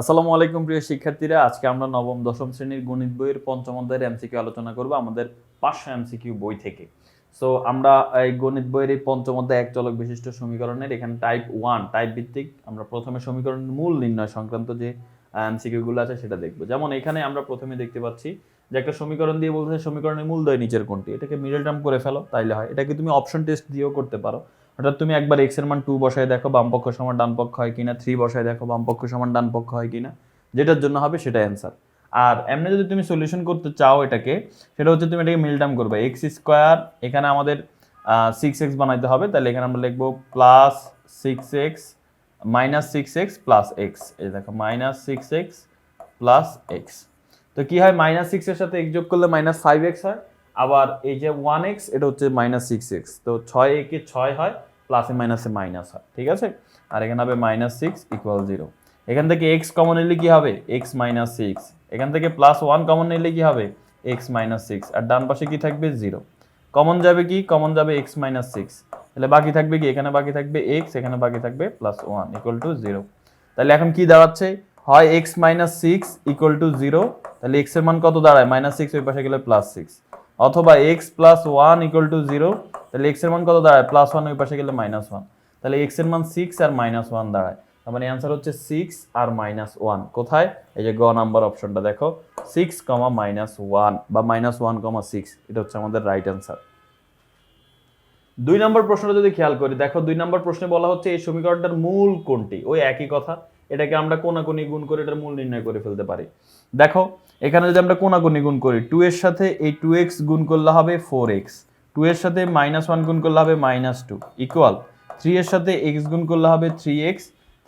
আসসালামু আলাইকুম প্রিয় শিক্ষার্থীরা, আজকে আমরা নবম দশম শ্রেণীর গণিত বইয়ের পঞ্চম অধ্যায়ের এমসিকিউ আলোচনা করব আমাদের 500 এমসিকিউ বই থেকে। সো আমরা এই গণিত বইয়ের এই পঞ্চম অধ্যায় এক চলক বিশিষ্ট সমীকরণের এখানে টাইপ 1 টাইপ ভিত্তিক আমরা প্রথমে সমীকরণের মূল নির্ণয় সংক্রান্ত যে এমসিকিউ গুলো আছে সেটা দেখব। যেমন এখানে আমরা প্রথমে দেখতে পাচ্ছি যে একটা সমীকরণ দিয়ে বলছে সমীকরণের মূলদ্বয় নিচের কোনটি, এটাকে মিডল টার্ম করে ফেলো তাইলে হয়। এটাকে তুমি অপশন টেস্ট দিয়েও করতে পারো, অর্থাৎ তুমি একবার x এর মান 2 বসায় দেখো বাম পক্ষ সমান ডান পক্ষ হয় কিনা, 3 বসায় দেখো বাম পক্ষ সমান ডান পক্ষ হয় কিনা, যেটার জন্য হবে সেটা অ্যান্সার। আর এমনি যদি তুমি সলিউশন করতে চাও এটাকে, সেটা হচ্ছে তুমি এটাকে মিল টার্ম করবে। এক্স স্কোয়ার এখানে আমাদের 6x বানাইতে হবে, তাহলে এখানে আমরা লিখবো plus 6x minus 6x plus x. এই দেখো মাইনাস 6x প্লাস এক্স, তো কি হয় মাইনাস 6 এর সাথে x যোগ করলে মাইনাস 5x হয়। আবার এই যে 1x এটা হচ্ছে মাইনাস 6x, তো 6 একে 6 হয়, প্লাসে মাইনাসে মাইনাস হয়, ঠিক আছে। আর এখানে হবে মাইনাস 6 ইকুয়াল 0। এখান থেকে x কমন নিলে কি হবে x মাইনাস 6, এখান থেকে প্লাস 1 কমন নিলে কি হবে x মাইনাস 6, আর ডান পাশে কি থাকবে 0। কমন যাবে কি, কমন যাবে x মাইনাস 6, তাহলে বাকি থাকবে কি, এখানে বাকি থাকবে x, এখানে বাকি থাকবে প্লাস 1 ইকুয়াল টু 0। তাহলে এখন কি দাঁড়াচ্ছে, হয় x মাইনাস 6 ইকুয়াল টু 0, তাহলে x এর মান কত দাঁড়ায় মাইনাস 6, ওই পাশে গেলে প্লাস 6, অথবা x প্লাস 1 ইকুয়াল টু 0, তাহলে x এর মান কত দাঁড়ায় প্লাস 1, ওই পাশে গেলে মাইনাস 1, তাহলে x এর মান 6 আর মাইনাস 1 দাঁড়ায়। তার মানে অ্যান্সার হচ্ছে 6 আর মাইনাস 1। কোথায়, এই যে গ নাম্বার অপশনটা দেখো, 6 কমা মাইনাস 1 বা মাইনাস 1 কমা 6, এটা হচ্ছে আমাদের রাইট অ্যান্সার। 2 নম্বর প্রশ্নটা যদি খেয়াল করি, দেখো 2 নম্বর প্রশ্নে বলা হচ্ছে এই সমীকরণটার মূল কোনটি। ওই একই কথা, এটাকে আমরা কোনাকুনি গুণ করে এটার মূল নির্ণয় করে ফেলতে পারি। দেখো এখানে যদি আমরা কোনাকুনি গুণ করি, 2 এর সাথে এই 2x গুণ করলে হবে 4x, 2 এর সাথে মাইনাস 1 গুণ করলে হবে মাইনাস 2 ইকুয়াল 3 এর সাথে x গুণ করলে হবে 3x,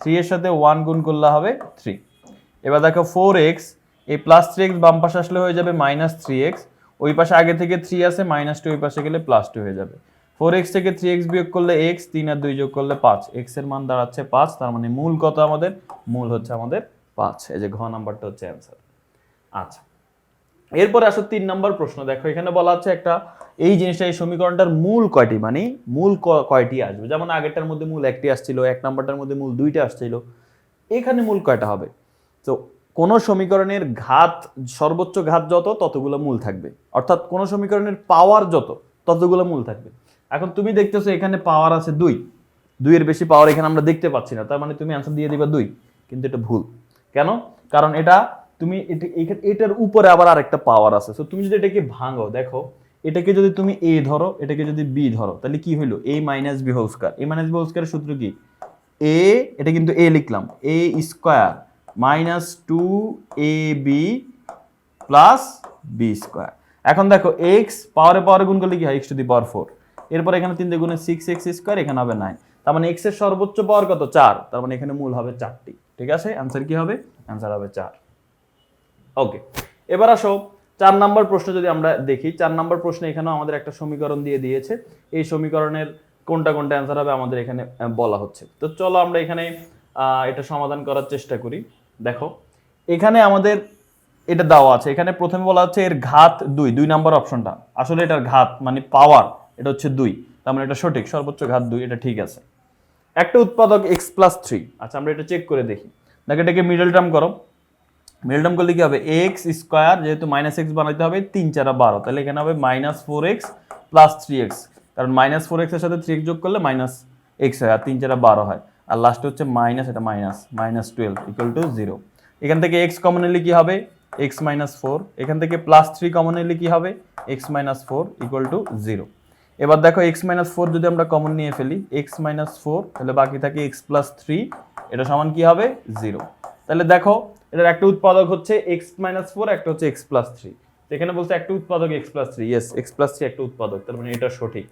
3 এর সাথে 1 গুণ করলে হবে 3। এবার দেখো 4x, এই প্লাস 3x বাম পাশে আসলে হয়ে যাবে মাইনাস 3x, ওই পাশে আগে থেকে 3 আছে, মাইনাস 2 ওই পাশে গেলে প্লাস 2 হয়ে যাবে। 4x থেকে 3x বিয়োগ করলে x, 3 আর 2 যোগ করলে 5, x এর মান দাঁড়াচ্ছে 5, তার মানে মূল কত আমাদের, মূল হচ্ছে আমাদের 5। এই যে ঘ নাম্বারটা হচ্ছে অ্যান্সার। আচ্ছা, এরপরে আসো 3 নম্বর প্রশ্ন। দেখো এখানে বলা আছে একটা এই জিনিসটা, এই সমীকরণটার মূল কয়টি, মানে মূল কয়টি আসবে। যেমন আগেরটার মধ্যে মূল একটি আসছিল, এক নাম্বারটার মধ্যে মূল দুইটা আসছিল, এখানে মূল কয়টা হবে। তো কোন সমীকরণের ঘাত, সর্বোচ্চ ঘাত যত ততগুলো মূল থাকবে, অর্থাৎ কোন সমীকরণের পাওয়ার যত ততগুলো মূল থাকবে। এখন তুমি দেখতেছো এখানে পাওয়ার আছে 2, 2 এর বেশি পাওয়ার এখানে আমরা দেখতে পাচ্ছি না, তার মানে তুমি অ্যান্সার দিয়ে দিবা 2, কিন্তু এটা ভুল। কেন, কারণ এটা তুমি এটার উপরে আবার আরেকটা পাওয়ার আছে। সো তুমি যদি এটাকে ভাঙো, দেখো এটাকে যদি তুমি a ধরো, এটাকে যদি b ধরো, তাহলে কি হইলো a minus b whole square. a minus b whole স্কয়ারের সূত্র কি, a, এটা কিন্তু a লিখলাম, a square minus 2ab plus b square. এখন দেখো x পাওয়ারে পাওয়ারে গুণ করলে কি হয়, x টু দি পাওয়ার 4, এরপর এখানে 3 দিয়ে গুণে 6x স্কয়ার, এখানে হবে 9, তার মানে x এর সর্বোচ্চ পাওয়ার কত 4, তার মানে এখানে মূল হবে 4টি। ঠিক আছে, অ্যান্সার কি হবে, অ্যান্সার হবে 4। ওকে, এবার আসো 4 নাম্বার প্রশ্ন যদি আমরা দেখি। 4 নাম্বার প্রশ্নে এখানেও আমাদের একটা সমীকরণ দিয়ে দিয়েছে, এই সমীকরণের কোনটা কোনটা অ্যান্সার হবে আমাদের এখানে বলা হচ্ছে। তো চলো আমরা এখানে এটা সমাধান করার চেষ্টা করি। দেখো এখানে আমাদের এটা দেওয়া আছে, এখানে প্রথমে বলা হচ্ছে এর ঘাত 2, 2 নাম্বার অপশনটা আসলে এটার ঘাত মানে পাওয়ার, এটা হচ্ছে 2, তার মানে এটা সঠিক, সর্বোচ্চ ঘাত 2, এটা ঠিক আছে। একটা উৎপাদক x প্লাস 3, আচ্ছা আমরা এটা চেক করে দেখি। দেখো এটাকে মিডল টার্ম করো, মিডল টার্ম করলে কি হবে, x স্কয়ার, যেহেতু মাইনাস x বানাইতে হবে 3 4 12, তাহলে এখানে হবে মাইনাস 4x প্লাস 3x, কারণ মাইনাস 4x এর সাথে 3x যোগ করলে মাইনাস x হয়, আর 3 4 12 হয়, আর লাস্টে হচ্ছে মাইনাস, এটা মাইনাস মাইনাস 12 ইকুয়াল টু 0। এখান থেকে x কমন নিলে কি হবে x মাইনাস 4, এখান থেকে প্লাস 3 কমন নিলে কি হবে x মাইনাস 4 ইকুয়াল টু 0। এবার দেখো x মাইনাস 4 যদি আমরা কমন নিয়ে ফেলি, x মাইনাস 4, তাহলে বাকি থাকে x প্লাস 3, এটা সমান কি হবে 0। তাহলে দেখো এটার একটা উৎপাদক হচ্ছে x মাইনাস 4, একটা হচ্ছে x প্লাস 3, এখানে বলছে একটা উৎপাদক x plus 3, yes x plus 3 একটা উৎপাদক, তার মানে এটা সঠিক।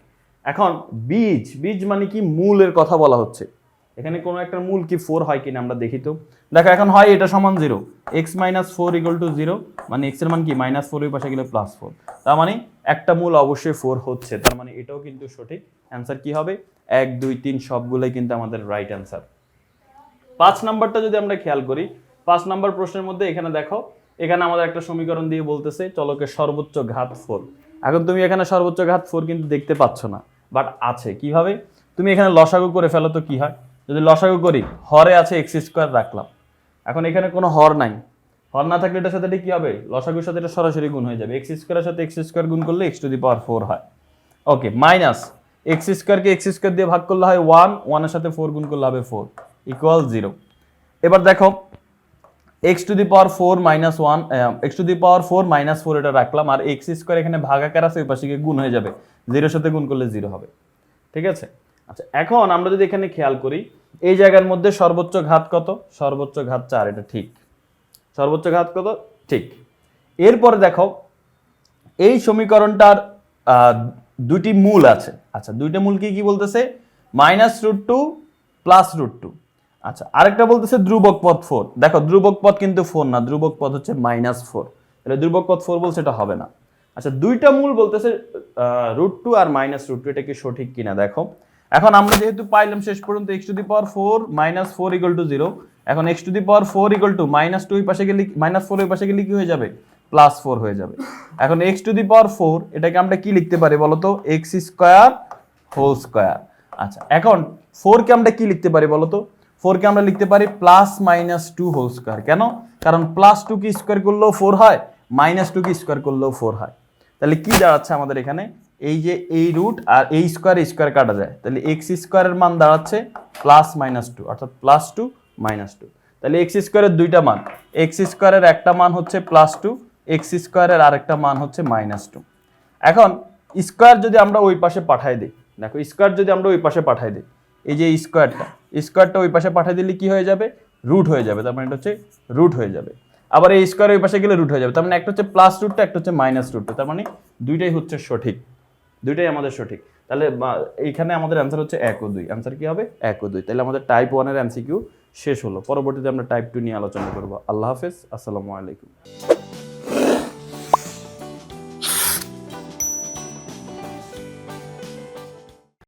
এখন বীজ, বীজ মানে কি, মূলের কথা বলা হচ্ছে, এখানে কোনো একটা মূল কি 4 হয় কিনা আমরা দেখি। তো দেখো এখন হয় এটা সমান 0, x মাইনাস 4 ইকুয়াল টু 0, মানে x এর মান কি মাইনাস 4, ওই পাশে গেলে প্লাস 4, তার মানে একটা মূল অবশ্যই 4 হচ্ছে, তার মানে এটাও কিন্তু সঠিক। অ্যান্সার কি হবে 1 2 3 সবগুলোই কিন্তু আমাদের রাইট অ্যান্সার। 5 নাম্বারটা যদি আমরা খেয়াল করি, 5 নাম্বার প্রশ্নের মধ্যে এখানে দেখো, এখানে আমাদের একটা সমীকরণ দিয়ে বলতেছে চলকের সর্বোচ্চ ঘাত 4। এখন তুমি এখানে সর্বোচ্চ ঘাত 4 কিন্তু দেখতে পাচ্ছ না, বাট আছে। কিভাবে, তুমি এখানে লসাগু করে ফেলো তো কি হয়, যদি লসাগু করি হরে আছে x স্কয়ার রাখলাম, এখন এখানে কোনো হর নাই, হর না থাকলে এটার সাথে এটা কি হবে, লসাগুর সাথে এটা সরাসরি গুণ হয়ে যাবে, এক্স স্কোয়ারের সাথে এক্স স্কোয়ার গুণ করলে এক্স টু দি পাওয়ার 4 হয়। ওকে, মাইনাস এক্স স্কোয়ারকে এক্স স্কোয়ার দিয়ে ভাগ করলে হয় 1, 1 এর সাথে 4 গুণ করলে হবে 4 ইকুয়াল 0। এবার দেখো x to the power 4 minus 1, x to the power 4 minus 4 এটা রাখলাম, আর এক্স স্কোয়ার এখানে ভাগাকার আছে, ওই পাশে গিয়ে গুণ হয়ে যাবে, 0 সাথে গুণ করলে 0 হবে। ঠিক আছে, আচ্ছা এখন আমরা যদি এখানে খেয়াল করি এই জায়গার মধ্যে সর্বোচ্চ ঘাত কত, সর্বোচ্চ ঘাত 4, এটা ঠিক, সর্বোচ্চ ঘাত কত ঠিক। এরপরে দেখো এই সমীকরণটার দুটি মূল আছে। আচ্ছা দুইটা মূল কি কি বলতেছে, -√2 +√2। আচ্ছা আরেকটা বলতেছে ধ্রুবক পদ 4। দেখো ধ্রুবক পদ কিন্তু 4 না, ধ্রুবক পদ হচ্ছে -4, তাহলে ধ্রুবক পদ 4 বলছে, এটা হবে না। আচ্ছা দুইটা মূল বলতেছে √2 আর -√2, এটা কি সঠিক কিনা দেখো। এখন আমরা যেহেতু পাইলাম শেষ পর্যন্ত x টু দি পাওয়ার 4 -4 = 0, এখন x টু দি পাওয়ার 4 = -2 ওই পাশে গেলে -4 ওই পাশে গেলে কি হয়ে যাবে, +4 হয়ে যাবে। এখন x টু দি পাওয়ার 4 এটাকে আমরা কি লিখতে পারি বলো তো, x² আচ্ছা এখন 4 কে আমরা কি লিখতে পারি বলো তো, 4 কে আমরা লিখতে পারি +-2² কেন, কারণ +2 কি স্কয়ার করলেও 4 হয়, -2 কি স্কয়ার করলেও 4 হয়। তাহলে কি দাঁড়াচ্ছে আমাদের এখানে, এই যে এই রুট আর এই স্কয়ার কাটা যায়, তাহলে x² এর মান দাঁড়াচ্ছে +-2, অর্থাৎ +2 -2। তাহলে x² এর দুইটা মান, x² এর একটা মান হচ্ছে +2, x² এর আরেকটা মান হচ্ছে -2। এখন স্কয়ার যদি আমরা ওই পাশে পাঠাই দিই, দেখো স্কয়ার যদি আমরা ওই পাশে পাঠাই দিই, এই যে স্কয়ারটা ওই পাশে পাঠিয়ে দিলে কি হয়ে যাবে, রুট হয়ে যাবে, তার মানে এটা হচ্ছে রুট হয়ে যাবে। আবার এই স্কয়ার ওই পাশে গেলে রুট হয়ে যাবে, তার মানে একটা হচ্ছে +√2, একটা হচ্ছে -√2, তার মানে দুইটাই হচ্ছে সঠিক, দুইটাই আমাদের সঠিক। তাহলে এইখানে আমাদের অ্যান্সার হচ্ছে 1 ও 2, অ্যান্সার কি হবে 1 ও 2। তাহলে আমাদের টাইপ 1 এর এমসিকিউ শেষ হলো, পরবর্তীতে আমরা টাইপ 2 নিয়ে আলোচনা করব। আল্লাহ হাফেজ, আসসালামু আলাইকুম।